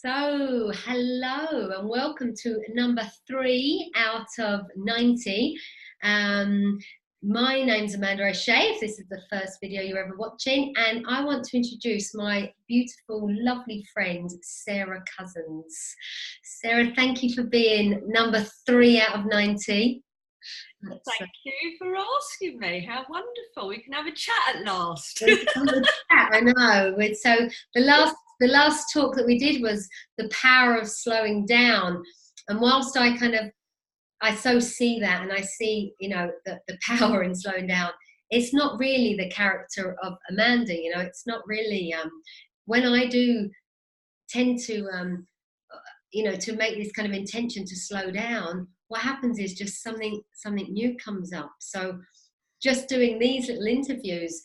So, hello and welcome to number 3 out of 90. Um, my name's Amanda O'Shea, if this is the first video you're ever watching, and I want to introduce my beautiful, lovely friend, Sarah Cousins. Sarah, thank you for being number 3 out of 90. Thank you for asking me. How wonderful. We can have a chat at last. I know. So the last talk that we did was the power of slowing down. And whilst I so see that, and I see, the power in slowing down, it's not really the character of Amanda, it's not really, when I do tend to, to make this kind of intention to slow down, what happens is just something new comes up. So just doing these little interviews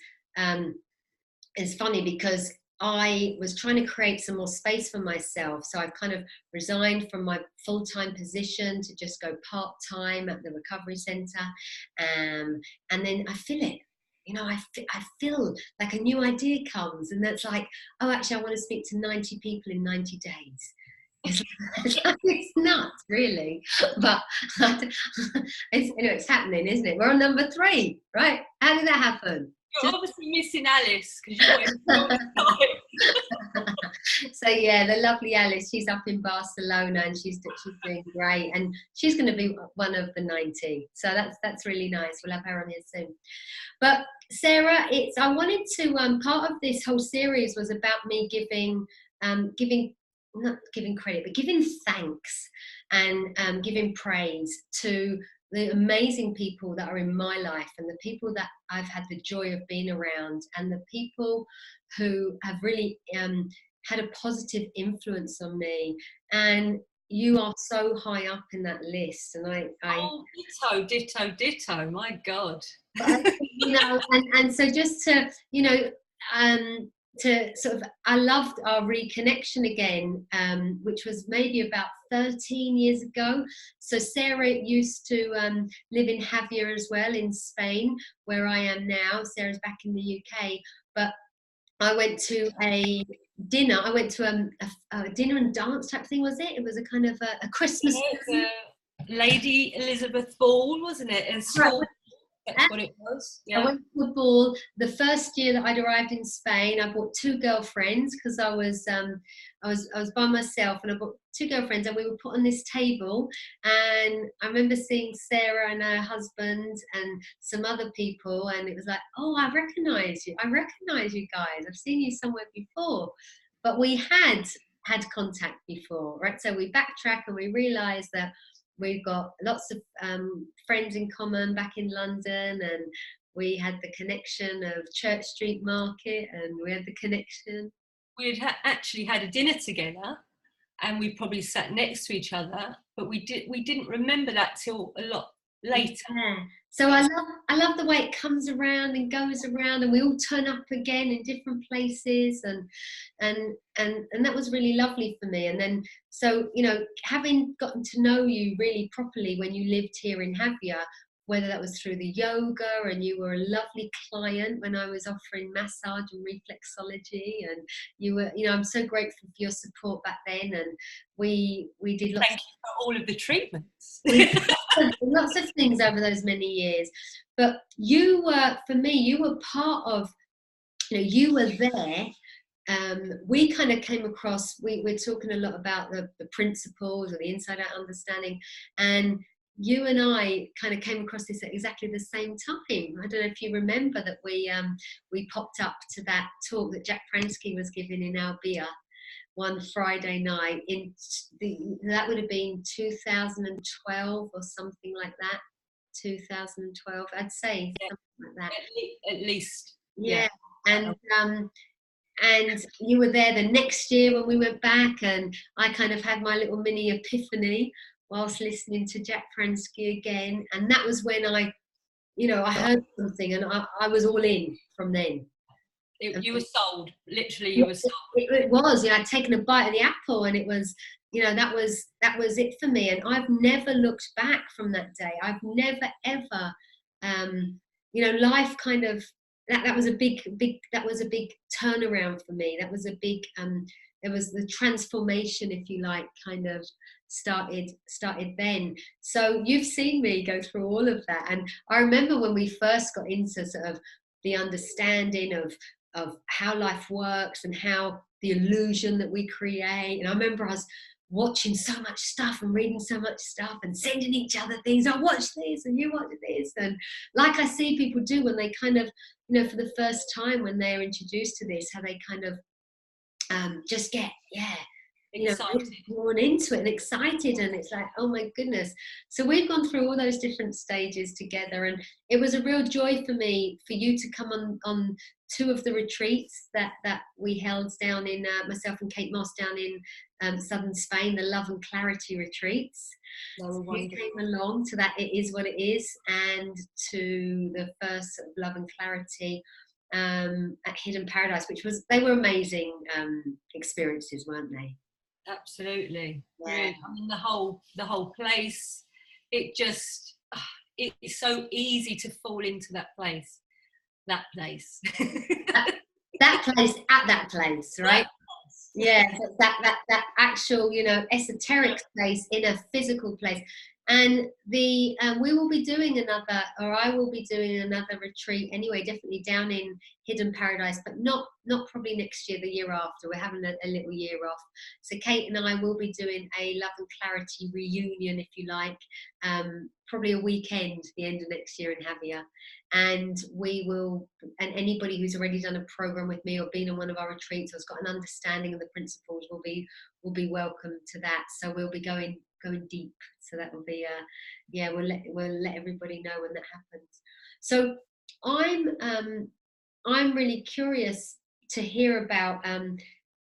is funny because I was trying to create some more space for myself. So I've kind of resigned from my full-time position to just go part-time at the recovery centre. And then I feel it. I feel like a new idea comes, and that's like, oh, actually, I want to speak to 90 people in 90 days. It's nuts, really, but it's happening, isn't it? We're on number 3, right? How did that happen? You're obviously missing Alice because you went all the time. So yeah, the lovely Alice, she's up in Barcelona and she's doing great, and she's going to be one of the 90. So that's really nice. We'll have her on here soon. But Sarah, I wanted to part of this whole series was about me not giving credit, but giving thanks and giving praise to the amazing people that are in my life and the people that I've had the joy of being around and the people who have really had a positive influence on me. And you are so high up in that list. And Oh, ditto, my God. And so just to, to sort of, I loved our reconnection again, which was maybe about 13 years ago. So Sarah used to live in Javier as well, in Spain, where I am now. Sarah's back in the UK, but I went to a dinner. I went to a dinner and dance type thing, was it? It was a kind of a Christmas. Lady Elizabeth Ball, wasn't it? And school. That's what it was. Yeah. I went to a ball the first year that I'd arrived in Spain. I brought 2 girlfriends because I was by myself, and I brought 2 girlfriends, and we were put on this table. And I remember seeing Sarah and her husband and some other people, and it was like, oh, I recognise you. I recognise you guys. I've seen you somewhere before, but we had contact before, right? So we backtrack and we realise that we've got lots of friends in common back in London, and we had the connection of Church Street Market, and we had the connection. We had actually had a dinner together, and we probably sat next to each other, but we didn't remember that till a lot later. Yeah. So I love the way it comes around and goes around, and we all turn up again in different places, and that was really lovely for me. And then, so having gotten to know you really properly when you lived here in Javier, whether that was through the yoga, and you were a lovely client when I was offering massage and reflexology, and you were, I'm so grateful for your support back then, and we did lots. Thank you for all of the treatments. Lots of things over those many years, but you were, for me, you were part of, you were there. We kind of came across, we're talking a lot about the principles or the inside out understanding, and you and I kind of came across this at exactly the same time. I don't know if you remember that we popped up to that talk that Jack Pransky was giving in Albia one Friday night. That would have been 2012 or something like that. 2012, I'd say, something like that. At least. Yeah. And you were there the next year when we went back, and I kind of had my little mini epiphany whilst listening to Jack Pransky again. And that was when I heard something, and I was all in from then. You were sold, literally. You were sold. It was. I'd taken a bite of the apple, and it was, that was it for me. And I've never looked back from that day. I've never ever, life kind of that was a big turnaround for me. That was a big the transformation, if you like, kind of started then. So you've seen me go through all of that, and I remember when we first got into sort of the understanding of how life works and how the illusion that we create. And I remember us watching so much stuff and reading so much stuff and sending each other things. I watch this and you watch this, and like I see people do when they kind of, you know, for the first time when they're introduced to this, how they kind of just get excited, drawn into it and excited, and it's like, oh my goodness. So we've gone through all those different stages together, and it was a real joy for me for you to come on 2 of the retreats that we held down in myself and Kate Moss down in southern Spain, the Love and Clarity retreats. So you came along to that It Is What It Is, and to the first Love and Clarity at Hidden Paradise, they were amazing experiences, weren't they? Absolutely. Yeah. Really. I mean, the whole place, it's so easy to fall into that place. That place, that place, right? Yeah, so that actual, you know, esoteric space in a physical place. And we will be doing I will be doing another retreat anyway, definitely down in Hidden Paradise, but not probably next year, the year after. We're having a little year off. So Kate and I will be doing a Love and Clarity reunion, if you like, probably a weekend, the end of next year in Javier. And and anybody who's already done a program with me or been on one of our retreats or has got an understanding of the principles will be welcome to that. So we'll be going deep. So that will be we'll let everybody know when that happens. So I'm really curious to hear about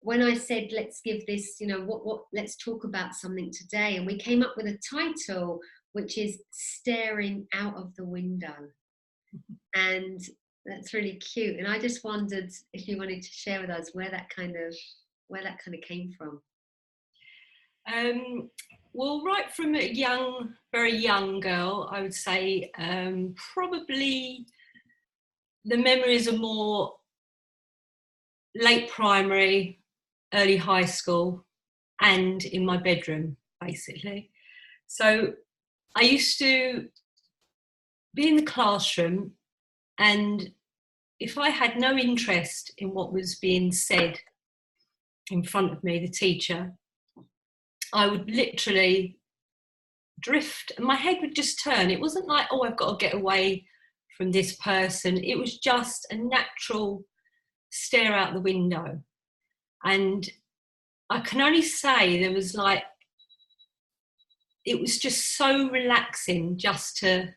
when I said let's give this, you know, what let's talk about something today, and we came up with a title which is Staring Out of the Window. And that's really cute, and I just wondered if you wanted to share with us where that kind of came from. Well, right from a very young girl, I would say probably the memories are more late primary, early high school, and in my bedroom, basically. So I used to be in the classroom, and if I had no interest in what was being said in front of me, the teacher, I would literally drift and my head would just turn. It wasn't like, oh, I've got to get away from this person. It was just a natural stare out the window. And I can only say there was like, it was just so relaxing just to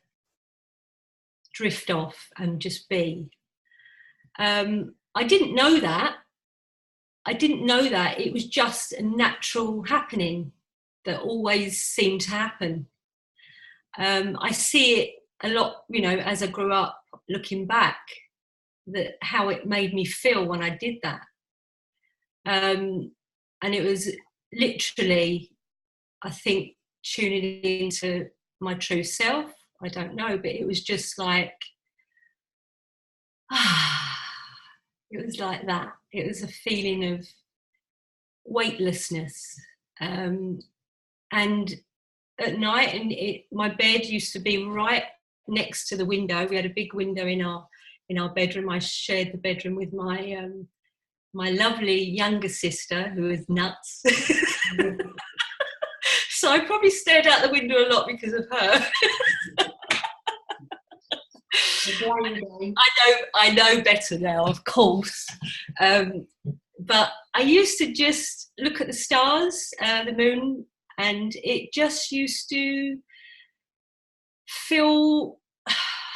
drift off and just be. I didn't know that. It was just a natural happening that always seemed to happen. I see it a lot, you know, as I grew up looking back, that how it made me feel when I did that. And it was literally, I think, tuning into my true self. I don't know, but it was just like, it was like that. It was a feeling of weightlessness. And at night, and my bed used to be right next to the window. We had a big window in our bedroom. I shared the bedroom with my my lovely younger sister, who was nuts. So I probably stared out the window a lot because of her. I know better now, of course. But I used to just look at the stars, the moon, and it just used to feel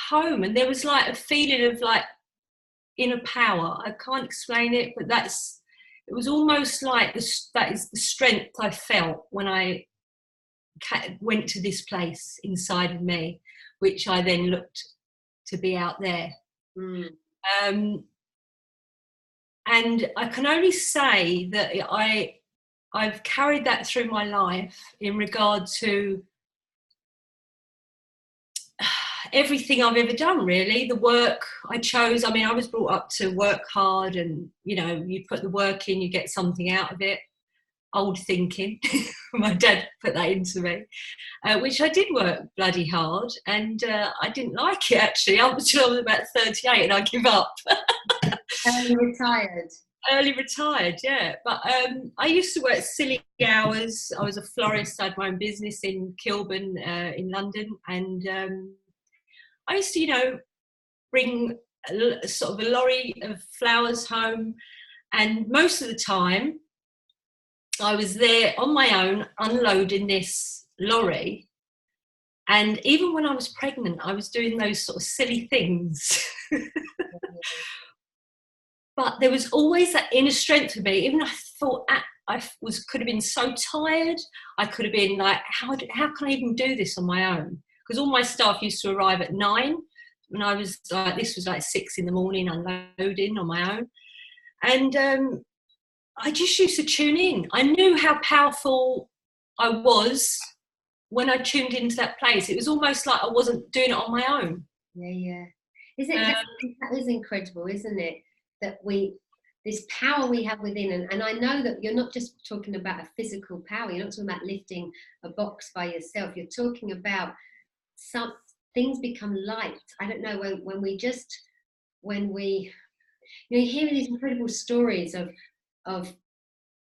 home. And there was like a feeling of like inner power. I can't explain it, but it was almost like that is the strength I felt when I went to this place inside of me, which I then looked to be out there. And I can only say that I've carried that through my life in regard to everything I've ever done, really. The work I chose, I mean, I was brought up to work hard, and you put the work in, you get something out of it. Old thinking. My dad put that into me, which I did work bloody hard, and I didn't like it, actually, up until I was about 38 and I give up. Early retired. Early retired, yeah. But I used to work silly hours. I was a florist. I had my own business in Kilburn, in London, and I used to, bring sort of a lorry of flowers home, and most of the time I was there on my own unloading this lorry. And even when I was pregnant, I was doing those sort of silly things. But there was always that inner strength for me. Even I thought could have been so tired. I could have been like, how can I even do this on my own? Because all my staff used to arrive at 9, and I was like, this was like 6 in the morning, unloading on my own. And I just used to tune in. I knew how powerful I was when I tuned into that place. It was almost like I wasn't doing it on my own. Yeah. That is incredible, isn't it? That this power we have within, and I know that you're not just talking about a physical power. You're not talking about lifting a box by yourself. You're talking about some things become light. I don't know, when we you hear these incredible stories of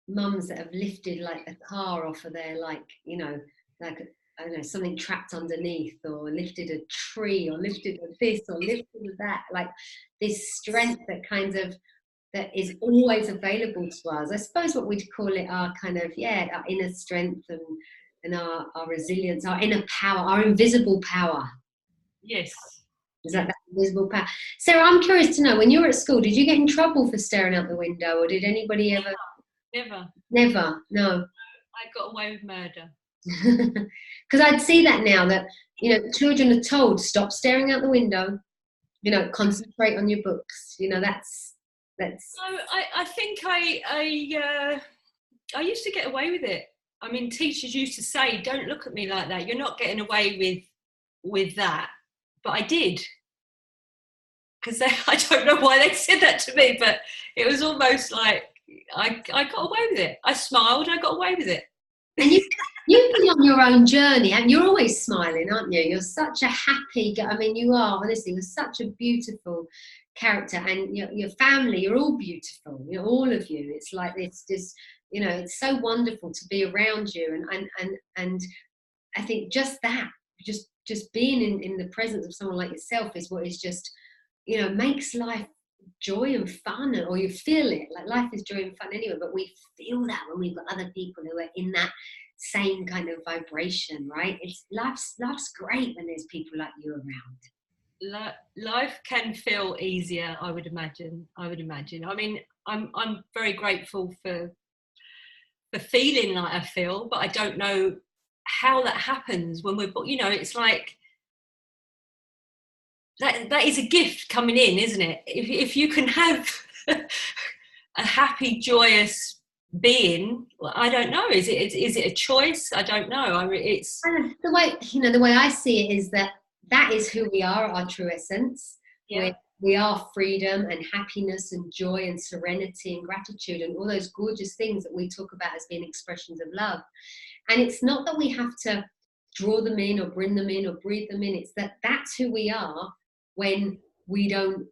mums that have lifted like a car off of their, like I don't know, something trapped underneath, or lifted a tree, or lifted this, or lifted that, like this strength that is always available to us. I suppose what we'd call it our kind of, our inner strength, and our resilience, our inner power, our invisible power. Yes. Is that invisible power? Sarah, I'm curious to know, when you were at school, did you get in trouble for staring out the window, or did anybody ever? Never, no. I got away with murder. Because I'd see that now, that children are told, stop staring out the window, concentrate on your books. That's So I think I used to get away with it. I mean, teachers used to say, don't look at me like that, you're not getting away with that. But I did, because I don't know why they said that to me, but it was almost like I got away with it. I smiled, I got away with it. And you've been on your own journey, and you're always smiling, aren't you? You're such a happy, I mean, you are, honestly, you're such a beautiful character, and your family, you're all beautiful, all of you. It's like, it's just, it's so wonderful to be around you, and I think just that, just being in the presence of someone like yourself is what is just, makes life joy and fun, or you feel it. Like, life is joy and fun anyway, but we feel that when we've got other people who are in that same kind of vibration, right? Life's great when there's people like you around. Life can feel easier, I would imagine. I mean, I'm very grateful for feeling like I feel, but I don't know how that happens when we're, it's like that is a gift coming in, isn't it? If you can have a happy, joyous being, well, I don't know, is it a choice? I don't know. I mean, it's the way I see it is that is who we are, our true essence. Yeah. We are freedom and happiness and joy and serenity and gratitude and all those gorgeous things that we talk about as being expressions of love. And it's not that we have to draw them in or bring them in or breathe them in. It's that's who we are when we don't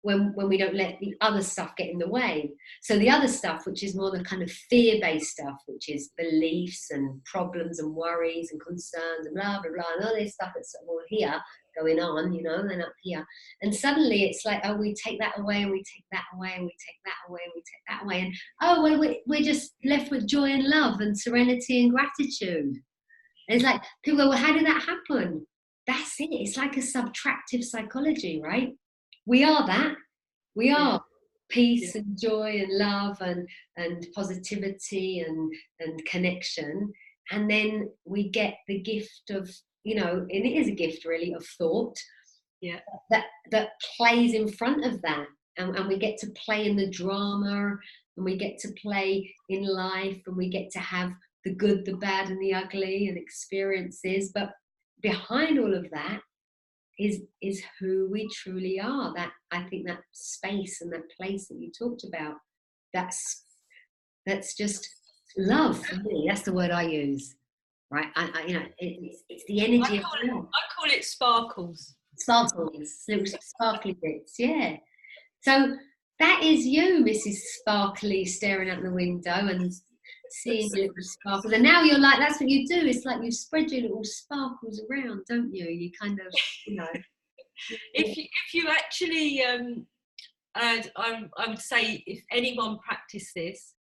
let the other stuff get in the way. So the other stuff, which is more the kind of fear-based stuff, which is beliefs and problems and worries and concerns and blah, blah, blah, and all this stuff that's all here going on, and up here. And suddenly it's like, oh, we take that away, and we take that away, and we take that away, and we take that away. And, oh, well, we're just left with joy and love and serenity and gratitude. And it's like, people go, well, how did that happen? That's it. It's like a subtractive psychology, right? We are that. We are peace and joy and love and positivity and connection. And then we get the gift of, and it is a gift really, of thought. Yeah. That plays in front of that. And we get to play in the drama, and we get to play in life, and we get to have the good, the bad, and the ugly and experiences. But behind all of that is who we truly are. That, I think, that space and that place that you talked about, that's just love for me. That's the word I use, right? It's the energy of love. I call it sparkles. Sparkles, little sparkly bits, yeah. So that is you, Mrs. Sparkly, staring out the window and seeing the little sparkles. And now you're like, that's what you do. It's like you spread your little sparkles around, don't you? You kind of, you know. If you actually, I would say, if anyone practice this,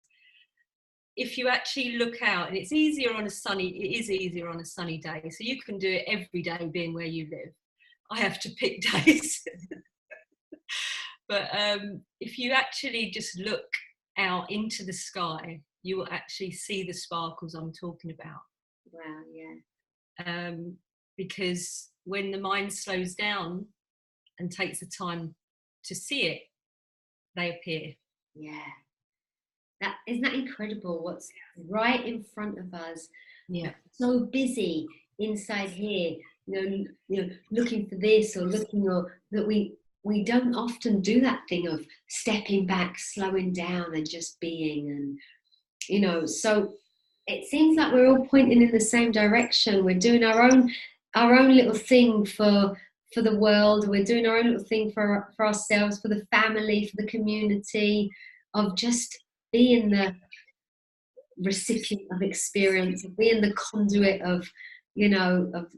if you actually look out, and it's easier on a sunny, it is easier on a sunny day. So you can do it every day, being where you live. I have to pick days. But if you actually just look out into the sky, you will actually see the sparkles I'm talking about. Wow, yeah. Because when the mind slows down and takes the time to see it, they appear. Yeah. Isn't that incredible? What's right in front of us? Yeah. So busy inside here, you know, looking for this or looking, or that we don't often do that thing of stepping back, slowing down, and just being. And so it seems like we're all pointing in the same direction. We're doing our own little thing for the world. We're doing our own little thing for ourselves, for the family, for the community, of just being the recipient of experience, of being the conduit of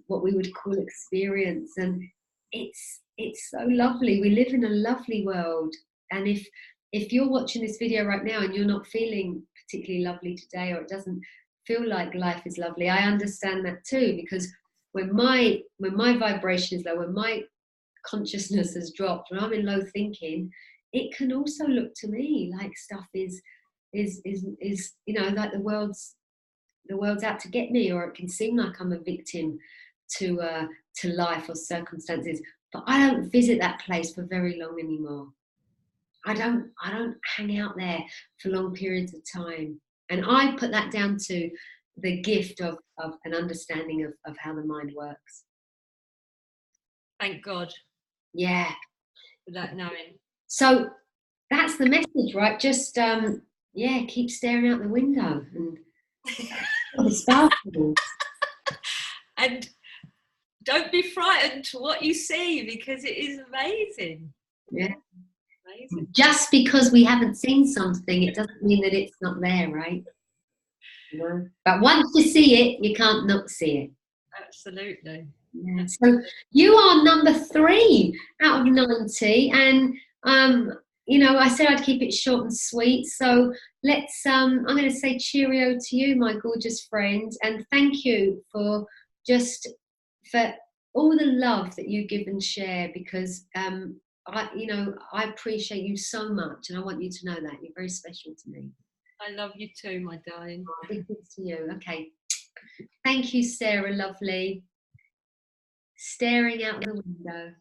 what we would call experience. And it's so lovely. We live in a lovely world. And if you're watching this video right now and you're not feeling particularly lovely today, or it doesn't feel like life is lovely, I understand that too, because when my vibration is low, when my consciousness has dropped, when I'm in low thinking, it can also look to me like stuff is like the world's out to get me, or it can seem like I'm a victim to life or circumstances. But I don't visit that place for very long anymore. I don't hang out there for long periods of time. And I put that down to the gift of an understanding of how the mind works. Thank God. Yeah. For that knowing. So that's the message, right? Just keep staring out the window and the sparkles. And don't be frightened to what you see, because it is amazing. Yeah. Amazing. Just because we haven't seen something, it doesn't mean that it's not there, right? But once you see it, you can't not see it. Absolutely. Yeah. So you are number 3 out of 90, and I said I'd keep it short and sweet. So let's I'm going to say cheerio to you, my gorgeous friend, and thank you for all the love that you give and share, because I appreciate you so much, and I want you to know that you're very special to me. I love you too, my darling. Big things to you. Okay. Thank you, Sarah, lovely. Staring out the window.